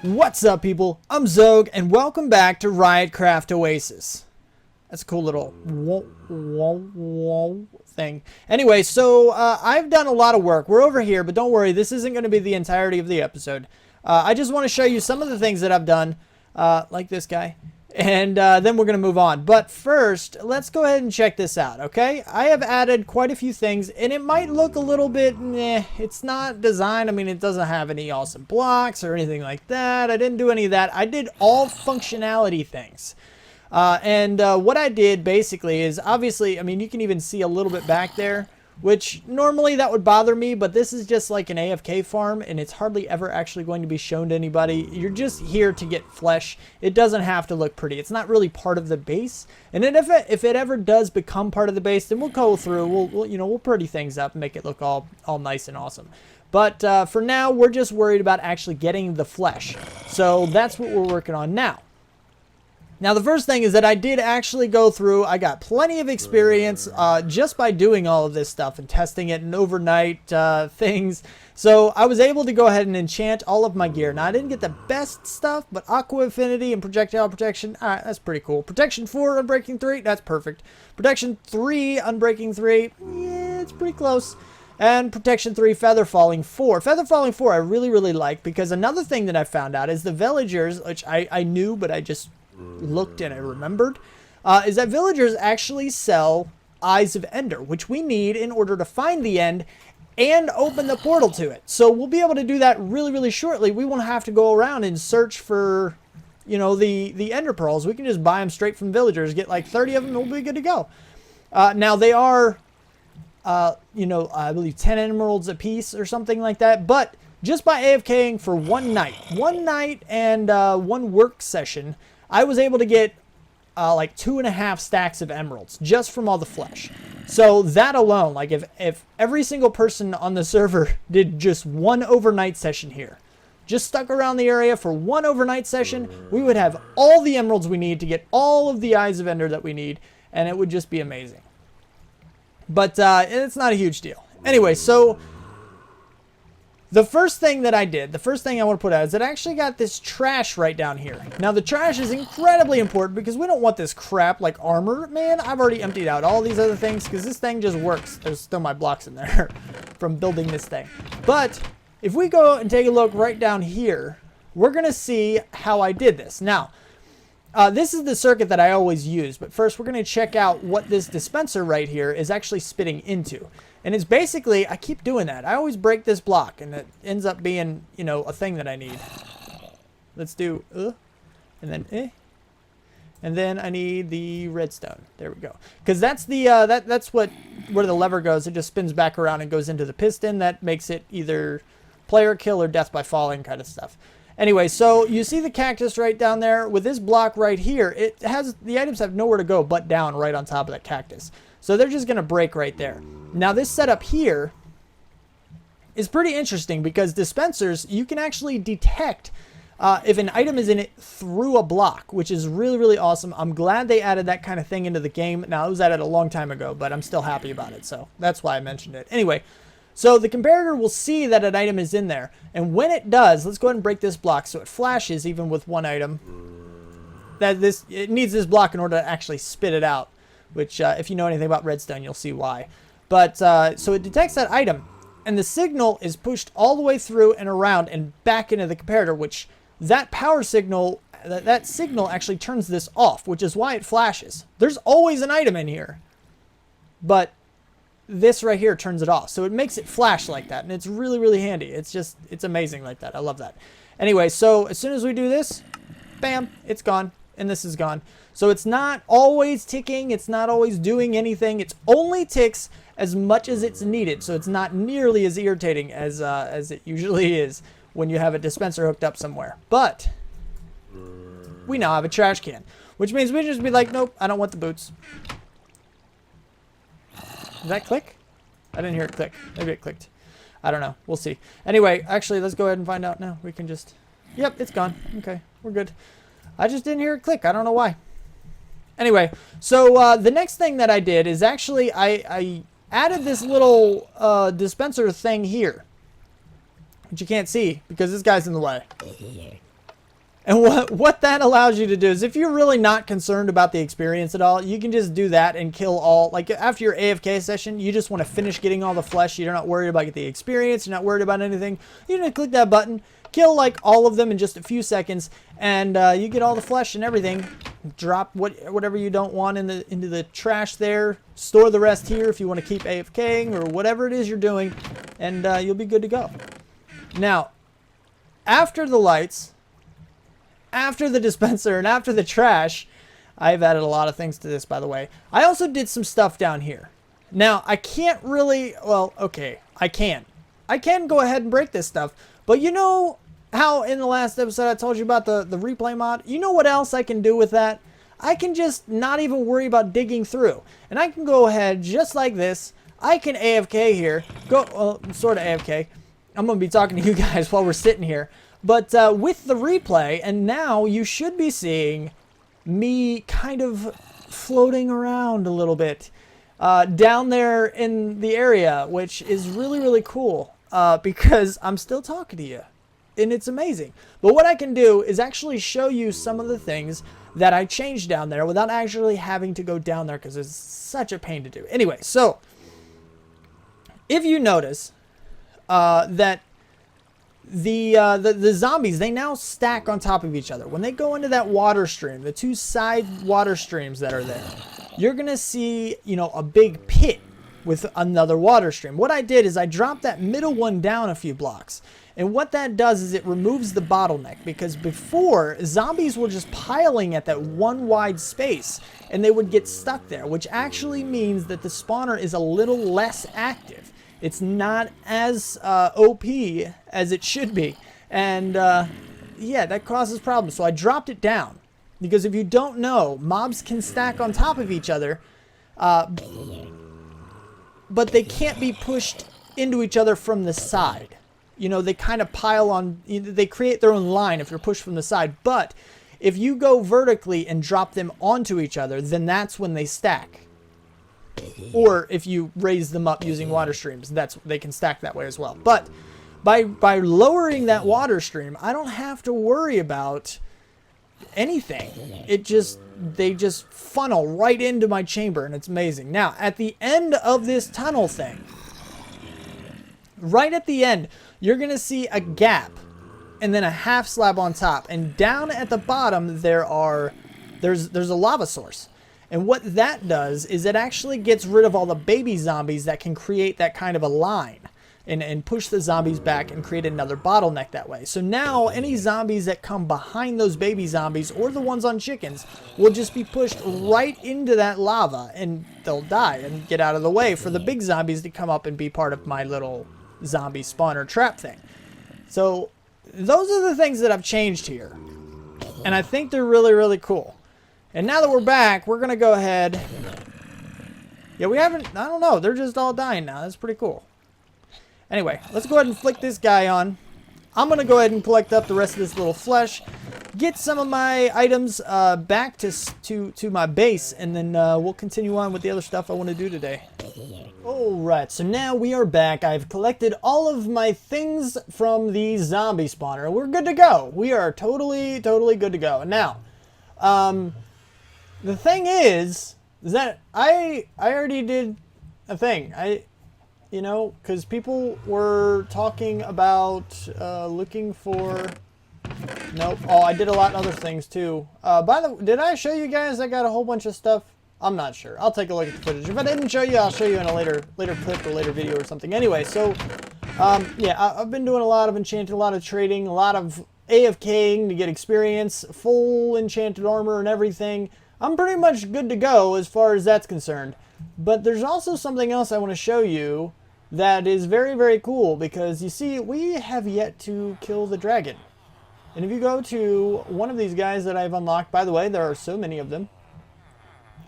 What's up, people? I'm Xogue, and welcome back to Ryotcraft Oasis. That's a cool little thing. Anyway, so I've done a lot of work. We're over here, but don't worry, this isn't going to be the entirety of the episode. I just want to show you some of the things that I've done, like this guy, and then we're going to move on. But first, let's go ahead and check this out, okay? I have added quite a few things, and it might look a little bit, it's not designed. I mean, it doesn't have any awesome blocks or anything like that. I didn't do any of that. I did all functionality things. What I did basically is, obviously, I mean, you can even see a little bit back there, which normally that would bother me, but this is just like an AFK farm, and it's hardly ever actually going to be shown to anybody. You're just here to get flesh. It doesn't have to look pretty. It's not really part of the base. And then if it ever does become part of the base, then we'll go through, we'll pretty things up and make it look all nice and awesome. But for now, we're just worried about actually getting the flesh. So that's what we're working on now. Now, the first thing is that I did actually go through, I got plenty of experience just by doing all of this stuff and testing it and overnight things. So I was able to go ahead and enchant all of my gear. Now, I didn't get the best stuff, but Aqua Affinity and Projectile Protection, all right, that's pretty cool. Protection 4, Unbreaking 3, that's perfect. Protection 3, Unbreaking 3, yeah, it's pretty close. And Protection 3, Feather Falling 4. Feather Falling 4 I really, really like, because another thing that I found out is the villagers, which I knew, but I just looked and I remembered, is that villagers actually sell Eyes of Ender, which we need in order to find the end and open the portal to it. So we'll be able to do that really, really shortly. We won't have to go around and search for, you know, the Ender Pearls. We can just buy them straight from villagers, get like 30 of them, and we'll be good to go. Now they are, you know, I believe 10 emeralds a piece or something like that, but just by AFKing for one night and one work session, I was able to get like 2.5 stacks of emeralds just from all the flesh. So that alone, like if every single person on the server did just one overnight session here, just stuck around the area for one overnight session, we would have all the emeralds we need to get all of the Eyes of Ender that we need, and it would just be amazing. But it's not a huge deal. Anyway, so the first thing that I did, the first thing I want to put out is that I actually got this trash right down here. Now, the trash is incredibly important because we don't want this crap like armor. Man, I've already emptied out all these other things because this thing just works. There's still my blocks in there from building this thing. But if we go and take a look right down here, we're going to see how I did this. Now, this is the circuit that I always use, but first we're going to check out what this dispenser right here is actually spitting into. And it's basically, I keep doing that. I always break this block, and it ends up being, you know, a thing that I need. Let's do, and then, and then I need the redstone. There we go. Because that's the, that's where the lever goes. It just spins back around and goes into the piston. That makes it either player kill or death by falling kind of stuff. Anyway, so you see the cactus right down there. With this block right here, it has, the items have nowhere to go but down right on top of that cactus. So they're just going to break right there. Now this setup here is pretty interesting because dispensers, you can actually detect if an item is in it through a block, which is really, really awesome. I'm glad they added that kind of thing into the game. Now, it was added a long time ago, but I'm still happy about it. So that's why I mentioned it. Anyway, so the comparator will see that an item is in there. And when it does, let's go ahead and break this block so it flashes even with one item. It needs this block in order to actually spit it out. Which, if you know anything about redstone, you'll see why. But, so it detects that item, and the signal is pushed all the way through and around and back into the comparator, which that power signal, that signal actually turns this off, which is why it flashes. There's always an item in here, but this right here turns it off. So it makes it flash like that, and it's really, really handy. It's just, it's amazing like that. I love that. Anyway, so as soon as we do this, bam, it's gone. And this is gone. So it's not always ticking. It's not always doing anything. It only ticks as much as it's needed. So it's not nearly as irritating as it usually is when you have a dispenser hooked up somewhere. But we now have a trash can, which means we just be like, nope, I don't want the boots. Did that click? I didn't hear it click. Maybe it clicked. I don't know. We'll see. Anyway, actually, let's go ahead and find out now. We can just, yep, it's gone. Okay, we're good. I just didn't hear it click. I don't know why. Anyway, so the next thing that I did is actually I added this little dispenser thing here, which you can't see because this guy's in the way. And what that allows you to do is, if you're really not concerned about the experience at all, you can just do that and kill all, like after your AFK session, you just want to finish getting all the flesh. You're not worried about the experience. You're not worried about anything. You just click that button, kill like all of them in just a few seconds, and you get all the flesh and everything. Drop whatever you don't want into the trash there. Store the rest here if you want to keep AFKing or whatever it is you're doing, and you'll be good to go. Now, after the lights, after the dispenser, and after the trash, I've added a lot of things to this, by the way. I also did some stuff down here. Now, I can't really, well, okay, I can go ahead and break this stuff, but you know how in the last episode I told you about the replay mod? You know what else I can do with that? I can just not even worry about digging through. And I can go ahead just like this. I can AFK here. Sort of AFK. I'm going to be talking to you guys while we're sitting here. But with the replay, and now you should be seeing me kind of floating around a little bit down there in the area, which is really, really cool because I'm still talking to you. And it's amazing. But what I can do is actually show you some of the things that I changed down there without actually having to go down there because it's such a pain to do. Anyway, so if you notice that the zombies, they now stack on top of each other. When they go into that water stream, the two side water streams that are there, you're going to see, you know, a big pit with another water stream. What I did is I dropped that middle one down a few blocks. And what that does is it removes the bottleneck, because before, zombies were just piling at that one wide space and they would get stuck there, which actually means that the spawner is a little less active. It's not as OP as it should be. And yeah, that causes problems. So I dropped it down because if you don't know, mobs can stack on top of each other, but they can't be pushed into each other from the side. You know, they kind of pile on, they create their own line if you're pushed from the side. But if you go vertically and drop them onto each other, then that's when they stack. Or if you raise them up using water streams, they can stack that way as well. But by lowering that water stream, I don't have to worry about anything. They just funnel right into my chamber, and it's amazing. Now, at the end of this tunnel thing, right at the end, you're going to see a gap and then a half slab on top. And down at the bottom, there's a lava source. And what that does is it actually gets rid of all the baby zombies that can create that kind of a line and push the zombies back and create another bottleneck that way. So now any zombies that come behind those baby zombies or the ones on chickens will just be pushed right into that lava and they'll die and get out of the way for the big zombies to come up and be part of my little zombie spawner trap thing. So those are the things that I've changed here. And I think they're really, really cool. And now that we're back, we're going to go ahead. Yeah, we haven't, I don't know. They're just all dying now. That's pretty cool. Anyway, let's go ahead and flick this guy on. I'm going to go ahead and collect up the rest of this little flesh. Get some of my items back to my base. And then we'll continue on with the other stuff I want to do today. Alright, so now we are back. I've collected all of my things from the zombie spawner. We're good to go. We are totally good to go. And now, the thing is that I already did a thing. You know, because people were talking about looking for... Nope. Oh, I did a lot of other things too. By the way, did I show you guys I got a whole bunch of stuff? I'm not sure. I'll take a look at the footage. If I didn't show you, I'll show you in a later clip or later video or something. Anyway, so yeah, I've been doing a lot of enchanting, a lot of trading, a lot of AFKing to get experience, full enchanted armor and everything. I'm pretty much good to go as far as that's concerned. But there's also something else I want to show you that is very, very cool, because you see, we have yet to kill the dragon. And if you go to one of these guys that I've unlocked, by the way, there are so many of them,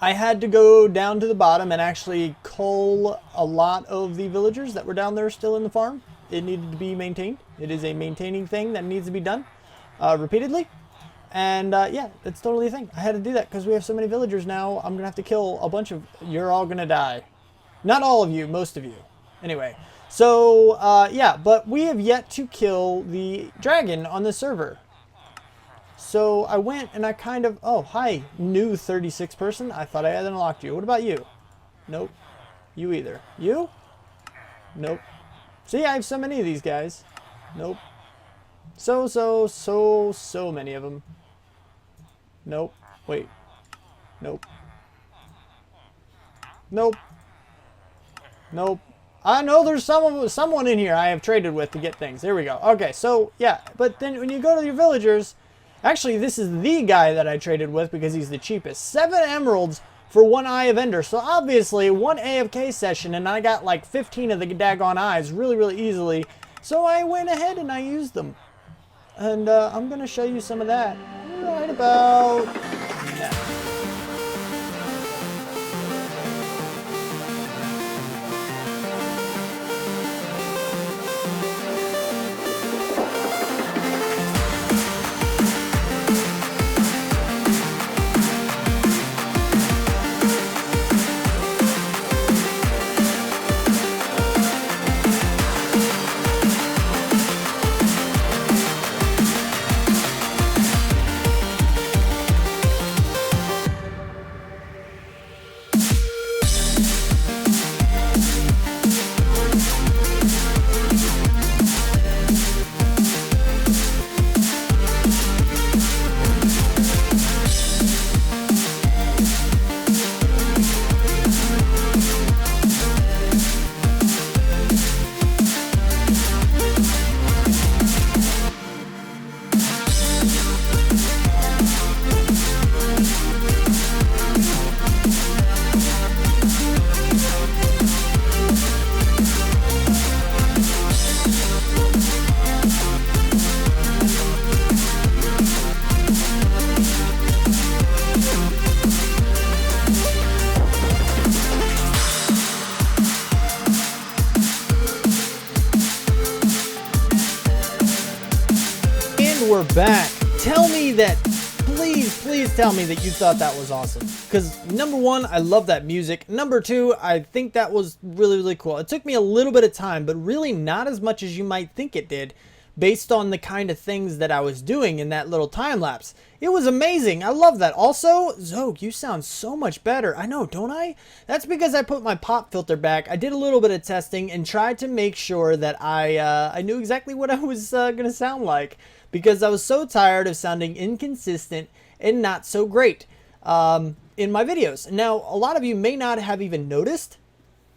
I had to go down to the bottom and actually cull a lot of the villagers that were down there still in the farm. It needed to be maintained. It is a maintaining thing that needs to be done repeatedly. And yeah, it's totally a thing. I had to do that because we have so many villagers now. I'm going to have to kill a bunch of... You're all going to die. Not all of you, most of you. Anyway, so yeah, but we have yet to kill the dragon on the server. So I went and I kind of, oh, hi, new 36 person. I thought I had unlocked you. What about you? Nope. You either. You? Nope. See, I have so many of these guys. Nope. So many of them. Nope. Wait. Nope. Nope. Nope. I know there's someone in here I have traded with to get things. There we go. Okay, so, yeah. But then when you go to your villagers, actually, this is the guy that I traded with because he's the cheapest. 7 emeralds for 1 Eye of Ender. So, obviously, 1 AFK session, and I got like 15 of the daggone eyes really, really easily. So, I went ahead and I used them. And I'm going to show you some of that right about now. We're back. Tell me that, please tell me that you thought that was awesome. Because number one, I love that music. Number two, I think that was really, really cool. It took me a little bit of time, but really not as much as you might think it did, based on the kind of things that I was doing in that little time lapse. It was amazing. I love that. Also, Xogue, you sound so much better. I know, don't I? That's because I put my pop filter back. I did a little bit of testing and tried to make sure that I knew exactly what I was going to sound like, because I was so tired of sounding inconsistent and not so great in my videos. Now, a lot of you may not have even noticed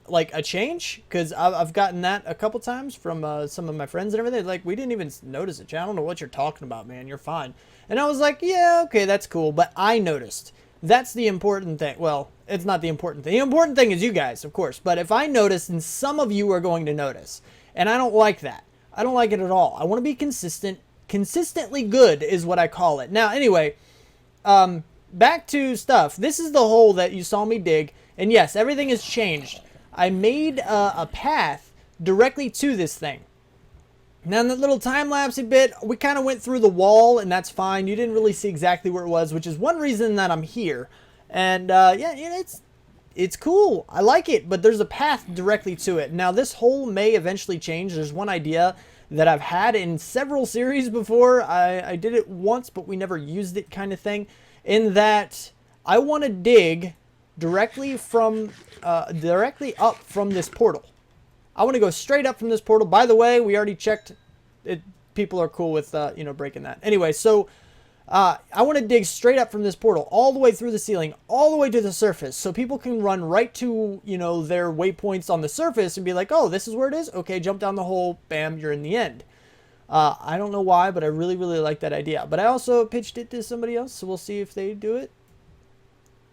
like a change, because I've gotten that a couple times from some of my friends and everything. Like, we didn't even notice it. I don't know what you're talking about, man. You're fine. And I was like, yeah, okay, that's cool. But I noticed. That's the important thing. Well, it's not the important thing. The important thing is you guys, of course. But if I notice, then some of you are going to notice. And I don't like that. I don't like it at all. I want to be consistent. Consistently good is what I call it. Now, anyway, back to stuff. This is the hole that you saw me dig. And yes, everything has changed. I made a path directly to this thing. Now, in that little time-lapse bit, we kind of went through the wall, and that's fine. You didn't really see exactly where it was, which is one reason that I'm here. And, yeah, it's cool. I like it, but there's a path directly to it. Now, this hole may eventually change. There's one idea that I've had in several series before. I did it once, but we never used it, kind of thing. In that, I want to dig directly up from this portal. I want to go straight up from this portal. By the way, we already checked. People are cool with breaking that. Anyway, so I want to dig straight up from this portal, all the way through the ceiling, all the way to the surface, so people can run right to their waypoints on the surface and be like, oh, this is where it is. Okay, jump down the hole. Bam, you're in the end. I don't know why, but I really, really like that idea. But I also pitched it to somebody else, so we'll see if they do it.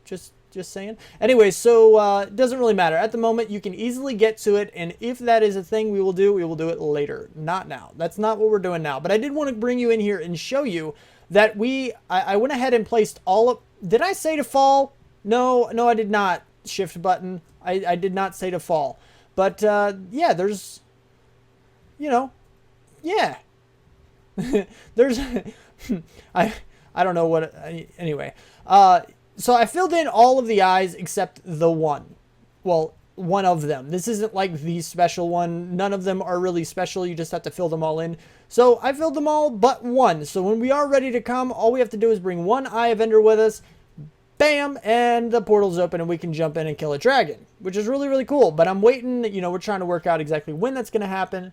Just saying. Anyway, so it doesn't really matter. At the moment, you can easily get to it, and if that is a thing we will do it later. Not now. That's not what we're doing now. But I did want to bring you in here and show you that I went ahead and placed all of... Did I say to fall? No, I did not. Shift button. I did not say to fall. But, yeah, there's... yeah. There's... I don't know what... Anyway. So I filled in all of the eyes except the one. Well, one of them. This isn't like the special one. None of them are really special. You just have to fill them all in. So I filled them all but one. So when we are ready to come, all we have to do is bring one Eye of Ender with us. Bam! And the portal's open and we can jump in and kill a dragon, which is really, really cool. But I'm waiting, you know, we're trying to work out exactly when that's going to happen.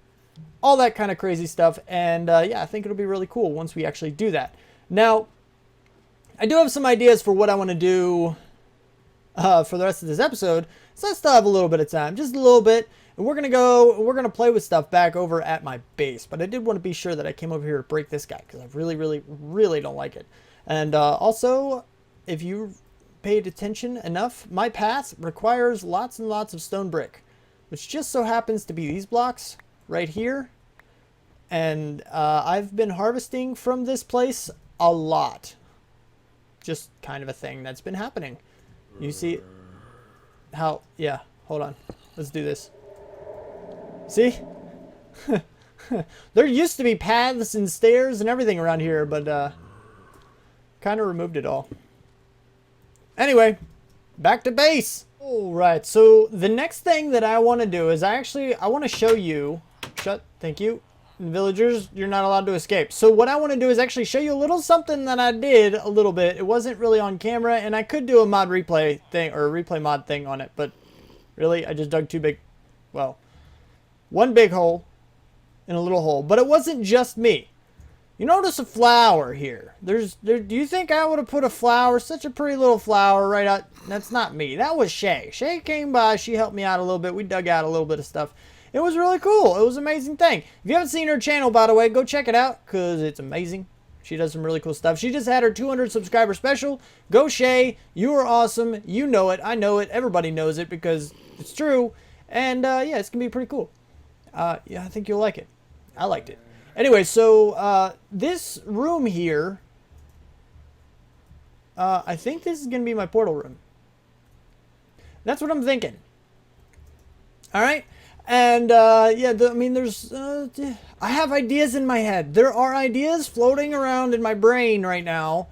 All that kind of crazy stuff. And yeah, I think it'll be really cool once we actually do that. Now, I do have some ideas for what I want to do for the rest of this episode. So I still have a little bit of time, just a little bit. And we're going to play with stuff back over at my base. But I did want to be sure that I came over here to break this guy, because I really, really, really don't like it. And also, if you paid attention enough, my path requires lots and lots of stone brick, which just so happens to be these blocks right here. And I've been harvesting from this place a lot. Just kind of a thing that's been happening. You see how, yeah, hold on. Let's do this. See? There used to be paths and stairs and everything around here, but kind of removed it all. Anyway, back to base. Alright, so the next thing that I want to do is I want to show you, thank you, villagers, you're not allowed to escape. So what I want to do is actually show you a little something that I did a little bit. It wasn't really on camera, and I could do a mod replay thing, or a replay mod thing on it, but really, I just dug one big hole and a little hole. But it wasn't just me. You notice a flower here. Do you think I would have put a flower, such a pretty little flower right out? That's not me. That was Shay. Shay came by. She helped me out a little bit. We dug out a little bit of stuff. It was really cool. It was an amazing thing. If you haven't seen her channel, by the way, go check it out, because it's amazing. She does some really cool stuff. She just had her 200 subscriber special. Go Shay. You are awesome. You know it. I know it. Everybody knows it because it's true. And yeah, it's going to be pretty cool. Yeah, I think you'll like it. I liked it. Anyway, so this room here, I think this is going to be my portal room. That's what I'm thinking. All right. And yeah, I mean, I have ideas in my head. There are ideas floating around in my brain right now.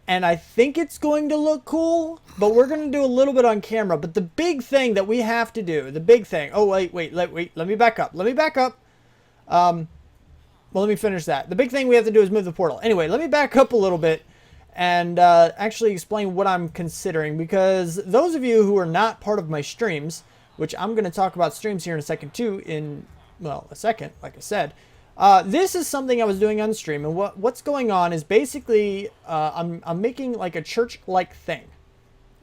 And I think it's going to look cool, but we're going to do a little bit on camera. But the big thing that we have to do, the big thing. Oh, wait, let me back up. Well, let me finish that. The big thing we have to do is move the portal. Anyway, let me back up a little bit and actually explain what I'm considering. Because those of you who are not part of my streams, which I'm going to talk about streams here in a second too, well, a second, like I said. This is something I was doing on stream, and what's going on is basically I'm making like a church-like thing,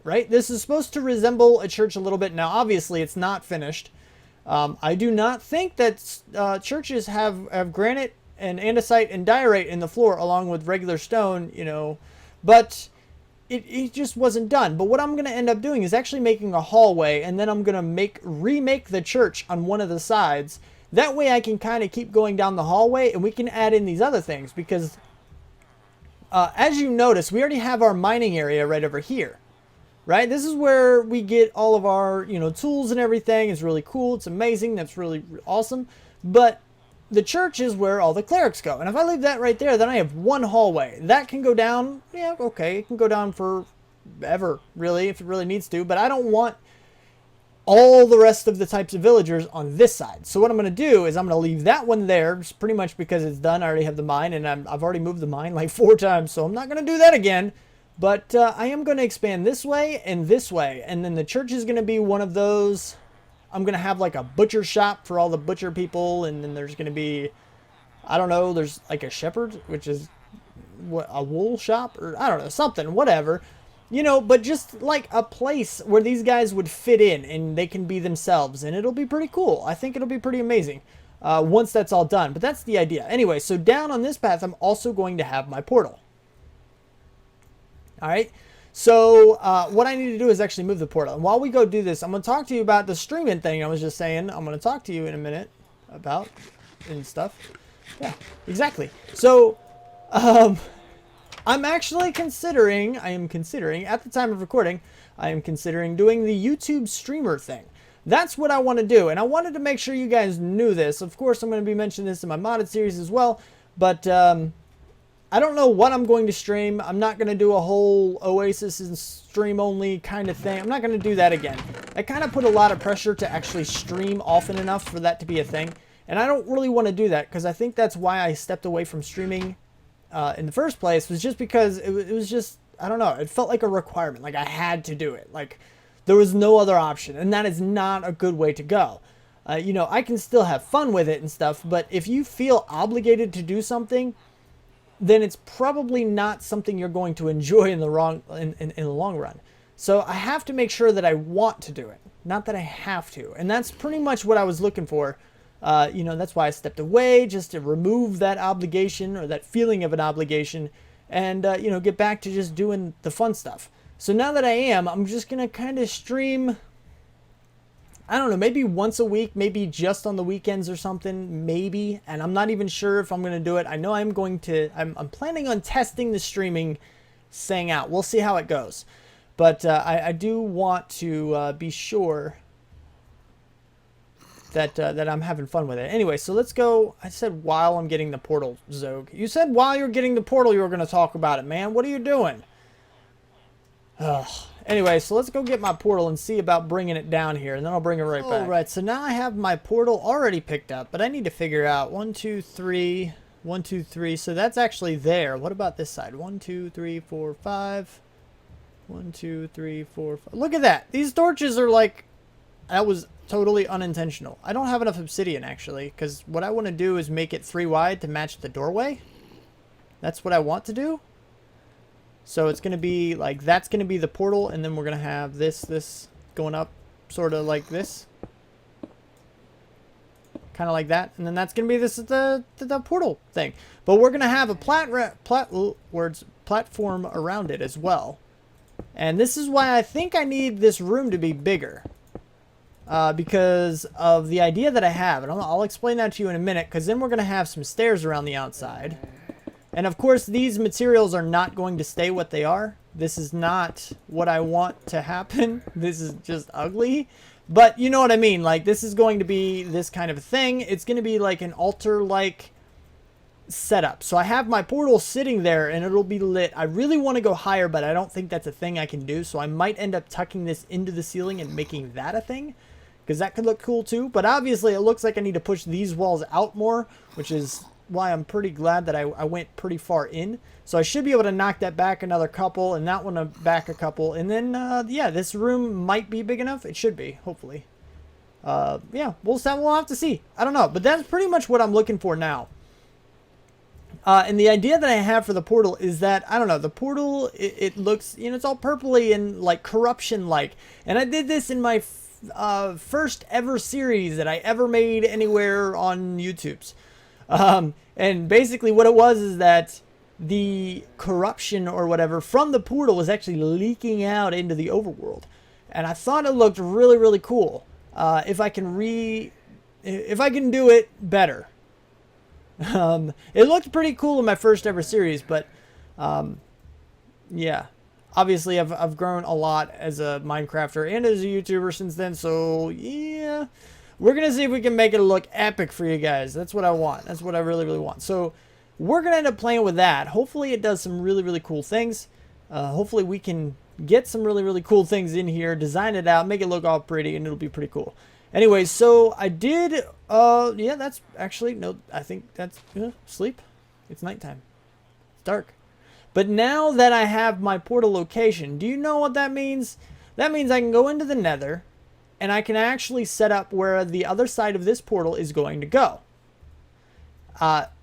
right? This is supposed to resemble a church a little bit. Now, obviously, it's not finished. I do not think that churches have granite and andesite and diorite in the floor along with regular stone, you know, but it just wasn't done. But what I'm going to end up doing is actually making a hallway, and then I'm going to remake the church on one of the sides. That way I can kind of keep going down the hallway, and we can add in these other things, because as you notice, we already have our mining area right over here, right? This is where we get all of our, you know, tools and everything. It's really cool. It's amazing. That's really awesome. But the church is where all the clerics go. And if I leave that right there, then I have one hallway. That can go down, yeah, okay, it can go down forever, really, if it really needs to. But I don't want all the rest of the types of villagers on this side. So what I'm going to do is I'm going to leave that one there, just pretty much because it's done. I already have the mine, and I've already moved the mine like 4 times, so I'm not going to do that again. But I am going to expand this way, and then the church is going to be one of those. I'm going to have like a butcher shop for all the butcher people, and then there's going to be, I don't know, there's like a shepherd, which is what, a wool shop, or I don't know, something, whatever. You know, but just like a place where these guys would fit in and they can be themselves, and it'll be pretty cool. I think it'll be pretty amazing once that's all done. But that's the idea. Anyway, so down on this path, I'm also going to have my portal. All right. So what I need to do is actually move the portal. And while we go do this, I'm going to talk to you about the streaming thing I was just saying. I'm going to talk to you in a minute about and stuff. Yeah, exactly. So I'm actually considering, at the time of recording, I am considering doing the YouTube streamer thing. That's what I want to do. And I wanted to make sure you guys knew this. Of course, I'm going to be mentioning this in my modded series as well. But I don't know what I'm going to stream. I'm not going to do a whole Oasis and stream only kind of thing. I'm not going to do that again. that kind of put a lot of pressure to actually stream often enough for that to be a thing. And I don't really want to do that, because I think that's why I stepped away from streaming in the first place, was just because it was just, I don't know, it felt like a requirement. Like I had to do it. Like there was no other option. And that is not a good way to go. You know, I can still have fun with it and stuff, but if you feel obligated to do something, then it's probably not something you're going to enjoy in the long run. So I have to make sure that I want to do it, not that I have to. And that's pretty much what I was looking for. You know, that's why I stepped away, just to remove that obligation or that feeling of an obligation and, you know, get back to just doing the fun stuff. So now that I'm just going to kind of stream, I don't know, maybe once a week, maybe just on the weekends or something, maybe. And I'm not even sure if I'm going to do it. I know I'm planning on testing the streaming thing out. We'll see how it goes. But I do want to be sure that I'm having fun with it. Anyway, so let's go. I said while I'm getting the portal, Xogue. You said while you're getting the portal you were going to talk about it, man. What are you doing? Ugh. Anyway, so let's go get my portal and see about bringing it down here, and then I'll bring it right back. All right, so now I have my portal already picked up, but I need to figure out 1, 2, 3, 1, 2, 3. So that's actually there. What about this side? 1, 2, 3, 4, 5. 1, 2, 3, 4, 5. Look at that. These torches are like, that was totally unintentional. I don't have enough obsidian actually, because what I want to do is make it 3 wide to match the doorway. That's what I want to do. So it's going to be like, that's going to be the portal, and then we're going to have this going up sort of like this. Kind of like that. And then that's going to be the portal thing. But we're going to have a platform around it as well. And this is why I think I need this room to be bigger. Because of the idea that I have. And I'll explain that to you in a minute, because then we're going to have some stairs around the outside. And of course, these materials are not going to stay what they are. This is not what I want to happen. This is just ugly. But you know what I mean. Like, this is going to be this kind of thing. It's going to be like an altar-like setup. So I have my portal sitting there, and it'll be lit. I really want to go higher, but I don't think that's a thing I can do. So I might end up tucking this into the ceiling and making that a thing, because that could look cool too. But obviously, it looks like I need to push these walls out more, which is why I'm pretty glad that I went pretty far in. So I should be able to knock that back another couple, and that one back a couple, and then yeah, this room might be big enough. It should be, hopefully. Yeah, we'll have to see. I don't know, but that's pretty much what I'm looking for now. And the idea that I have for the portal is that, I don't know, the portal, it looks, you know, it's all purpley and like corruption-like. And I did this in my first ever series that I ever made anywhere on YouTube's. And basically what it was is that the corruption or whatever from the portal was actually leaking out into the overworld. And I thought it looked really, really cool. If I can do it better. It looked pretty cool in my first ever series, but, yeah, obviously I've grown a lot as a Minecrafter and as a YouTuber since then. So yeah. We're going to see if we can make it look epic for you guys. That's what I want. That's what I really, really want. So we're going to end up playing with that. Hopefully it does some really, really cool things. Hopefully we can get some really, really cool things in here, design it out, make it look all pretty, and it'll be pretty cool. Anyway, so I did, yeah, that's actually, no, I think that's, sleep. It's nighttime. It's dark. But now that I have my portal location, do you know what that means? That means I can go into the Nether, and I can actually set up where the other side of this portal is going to go.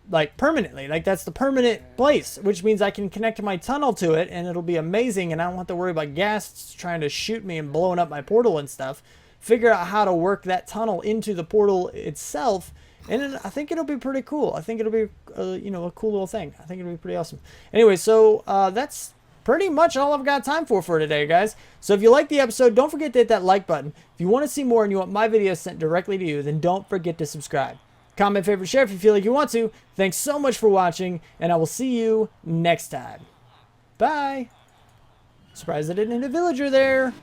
Like permanently. Like that's the permanent place, which means I can connect my tunnel to it, and it'll be amazing, and I don't have to worry about ghasts trying to shoot me and blowing up my portal and stuff. Figure out how to work that tunnel into the portal itself, and then I think it'll be pretty cool. I think it'll be, you know, a cool little thing. I think it'll be pretty awesome. Anyway, so that's pretty much all I've got time for today, guys. So if you like the episode, don't forget to hit that like button. If you want to see more and you want my videos sent directly to you, then don't forget to subscribe. Comment, favorite, share if you feel like you want to. Thanks so much for watching, and I will see you next time. Bye. Surprised I didn't hit a villager there.